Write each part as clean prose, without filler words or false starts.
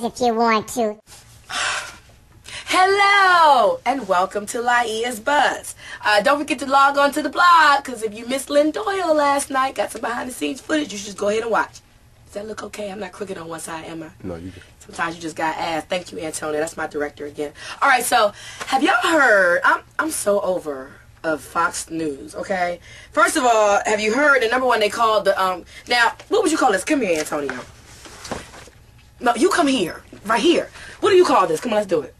if you want to. Hello, and welcome to Laiya's Buzz. Don't forget to log on to the blog, because if you missed Lynn Doyle last night, got some behind-the-scenes footage, you should just go ahead and watch. Does that look okay? I'm not crooked on one side, am I? No, you good. Sometimes you just got ass. Thank you, Antonio. That's my director again. All right, so have y'all heard? I'm so over of Fox News, okay? First of all, have you heard the number one they called the, now, what would you call this? Come here, Antonio. No, you come here. Right here. What do you call this? Come on, let's do it.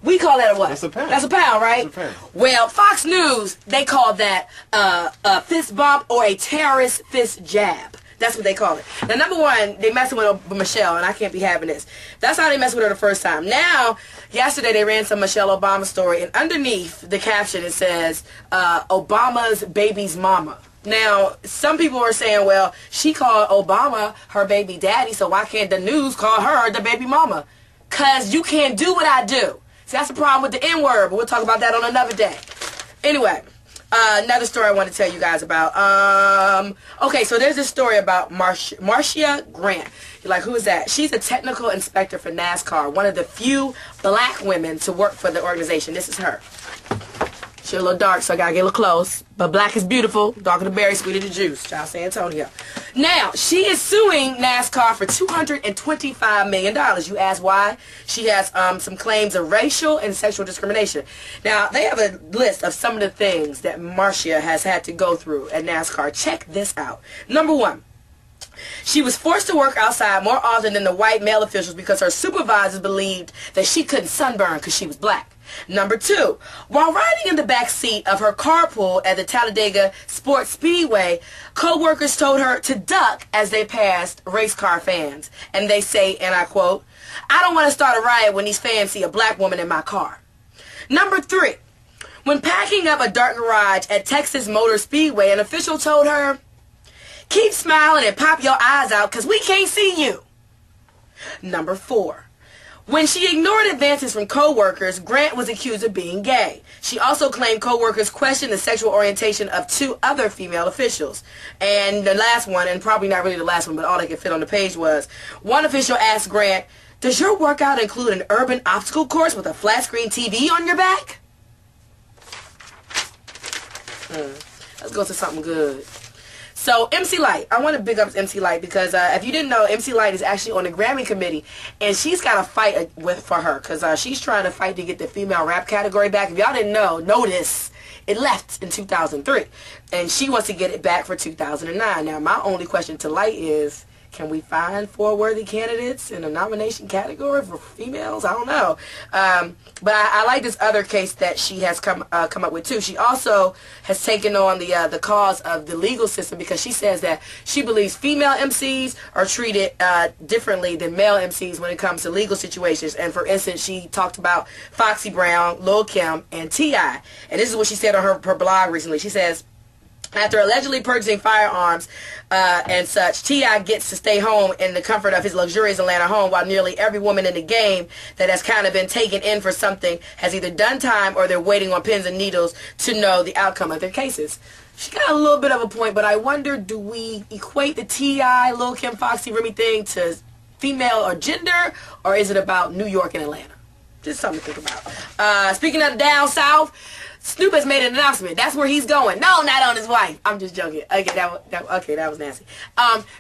We call that a what? That's a pound. That's a pound, right? That's a pound. Well, Fox News, they call that a fist bump or a terrorist fist jab. That's what they call it. Now, number one, they messing with Michelle, and I can't be having this. That's how they messed with her the first time. Now, yesterday they ran some Michelle Obama story, and underneath the caption it says, Obama's baby's mama. Now, some people are saying, well, she called Obama her baby daddy, so why can't the news call her the baby mama? Because you can't do what I do. See, that's the problem with the N-word, but we'll talk about that on another day. Anyway, another story I want to tell you guys about. Okay, so there's this story about Marcia Grant. You're like, who is that? She's a technical inspector for NASCAR, one of the few black women to work for the organization. This is her. She's a little dark, so I gotta get a little close. But black is beautiful, darker the berry, sweeter the juice. Child San Antonio. Now, she is suing NASCAR for $225 million. You ask why? She has some claims of racial and sexual discrimination. Now, they have a list of some of the things that Marcia has had to go through at NASCAR. Check this out. Number one. She was forced to work outside more often than the white male officials because her supervisors believed that she couldn't sunburn because she was black. Number two, while riding in the back seat of her carpool at the Talladega Sports Speedway, co-workers told her to duck as they passed race car fans. And they say, and I quote, "I don't want to start a riot when these fans see a black woman in my car." Number three, when packing up a dark garage at Texas Motor Speedway, an official told her, "Keep smiling and pop your eyes out because we can't see you." Number four, when she ignored advances from co-workers, Grant was accused of being gay. She also claimed co-workers questioned the sexual orientation of two other female officials. And the last one, and probably not really the last one, but all they could fit on the page was, one official asked Grant, "Does your workout include an urban obstacle course with a flat-screen TV on your back?" Let's go to something good. So, MC Lyte. I want to big up MC Lyte because if you didn't know, MC Lyte is actually on the Grammy committee, and she's got a fight for her because she's trying to fight to get the female rap category back. If y'all didn't know, notice it left in 2003, and she wants to get it back for 2009. Now, my only question to Lyte is, can we find 4 worthy candidates in a nomination category for females? I don't know. But I like this other case that she has come up with too. She also has taken on the cause of the legal system because she says that she believes female MCs are treated differently than male MCs when it comes to legal situations. And for instance, she talked about Foxy Brown, Lil' Kim, and T.I. And this is what she said on her blog recently. She says, after allegedly purchasing firearms and such, T.I. gets to stay home in the comfort of his luxurious Atlanta home while nearly every woman in the game that has kind of been taken in for something has either done time or they're waiting on pins and needles to know the outcome of their cases. She got a little bit of a point, but I wonder, do we equate the T.I., Lil' Kim, Foxy, Remy thing to female or gender, or is it about New York and Atlanta? Just something to think about. Speaking of the down south, Snoop has made an announcement. That's where he's going. No, not on his wife. I'm just joking. Okay, that was nasty.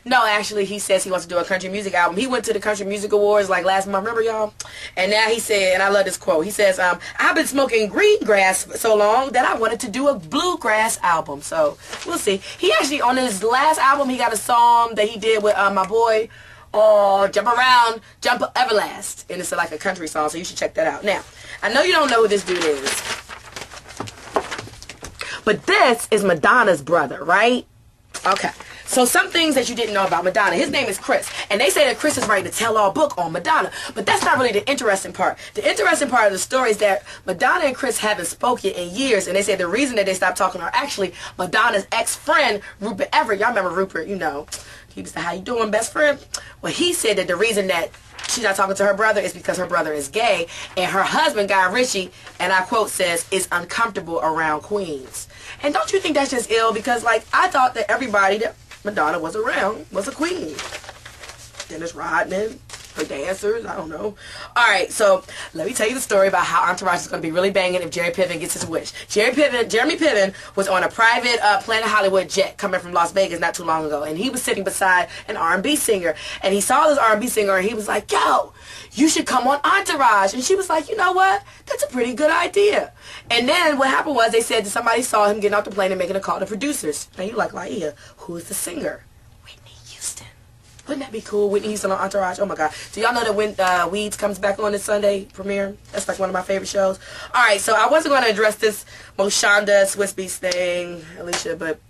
No, actually, he says he wants to do a country music album. He went to the Country Music Awards like last month. Remember, y'all? And now he said, and I love this quote. He says, "I've been smoking green grass for so long that I wanted to do a bluegrass album." So we'll see. He actually, on his last album, he got a song that he did with my boy, Jump Around, Jump Everlast. And it's like a country song, so you should check that out. Now, I know you don't know who this dude is, but this is Madonna's brother, right? Okay. So some things that you didn't know about Madonna. His name is Chris. And they say that Chris is writing a tell-all book on Madonna. But that's not really the interesting part. The interesting part of the story is that Madonna and Chris haven't spoken in years. And they say the reason that they stopped talking are actually Madonna's ex-friend, Rupert Everett. Y'all remember Rupert, you know. He was the "how you doing, best friend?" Well, he said that the reason that she's not talking to her brother is because her brother is gay. And her husband, Guy Ritchie, and I quote, says, is uncomfortable around queens. And don't you think that's just ill? Because, like, I thought that everybody that Madonna was around was a queen. Dennis Rodman, or dancers. I don't know. All right, so let me tell you the story about how Entourage is going to be really banging if Jeremy Piven gets his wish. Jeremy Piven was on a private Planet Hollywood jet coming from Las Vegas not too long ago, and he was sitting beside an R&B singer, and he saw this R&B singer, and he was like, yo, you should come on Entourage. And she was like, you know what? That's a pretty good idea. And then what happened was they said that somebody saw him getting off the plane and making a call to producers. Now you're like, Laiya, who is the singer? Whitney Houston. Wouldn't that be cool? Whitney Houston on Entourage. Oh my God. Do y'all know that when Weeds comes back on this Sunday premiere? That's like one of my favorite shows. Alright, so I wasn't going to address this Moshonda Swiss Beats thing, Alicia, but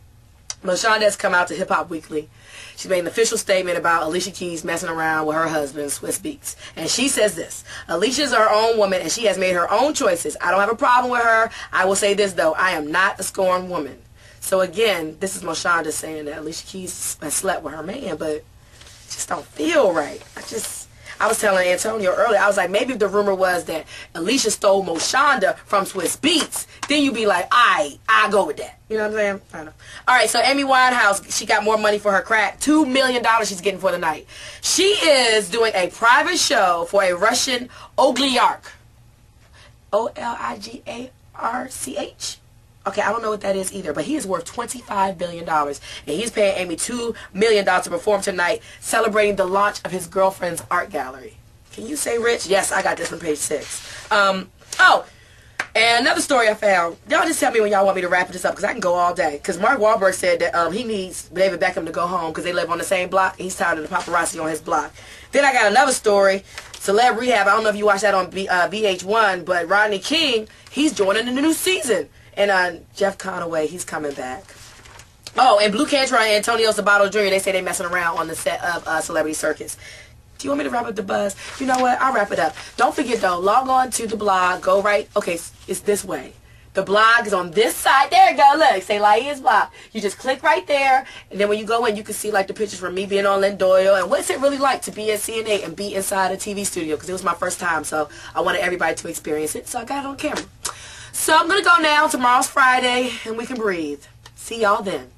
Moshonda has come out to Hip Hop Weekly. She made an official statement about Alicia Keys messing around with her husband, Swiss Beats. And she says this: Alicia's her own woman and she has made her own choices. I don't have a problem with her. I will say this though, I am not a scorned woman. So again, this is Moshonda saying that Alicia Keys has slept with her man, but it just don't feel right. I was telling Antonio earlier, I was like, maybe if the rumor was that Alicia stole Moshonda from Swiss Beats, then you'd be like, I go with that. You know what I'm saying? I don't know. Alright, so Amy Winehouse, she got more money for her crack. $2 million she's getting for the night. She is doing a private show for a Russian oligarch. Oligarch. Okay, I don't know what that is either, but he is worth $25 billion. And he's paying Amy $2 million to perform tonight, celebrating the launch of his girlfriend's art gallery. Can you say rich? Yes, I got this from page 6. Oh, and another story I found. Y'all just tell me when y'all want me to wrap this up, because I can go all day. Because Mark Wahlberg said that he needs David Beckham to go home because they live on the same block, and he's tired of the paparazzi on his block. Then I got another story. Celeb Rehab. I don't know if you watched that on VH1, but Rodney King, he's joining in the new season. And Jeff Conaway, he's coming back. Oh, and Blue Cantra and Antonio Sabato Jr., they say they're messing around on the set of Celebrity Circus. Do you want me to wrap up the buzz? You know what? I'll wrap it up. Don't forget, though, log on to the blog. Go right. Okay, it's this way. The blog is on this side. There you go. Look, say Laiya's blog. You just click right there, and then when you go in, you can see like the pictures from me being on Lynn Doyle, and what's it really like to be at CNA and be inside a TV studio, because it was my first time, so I wanted everybody to experience it, so I got it on camera. So I'm going to go now. Tomorrow's Friday, and we can breathe. See y'all then.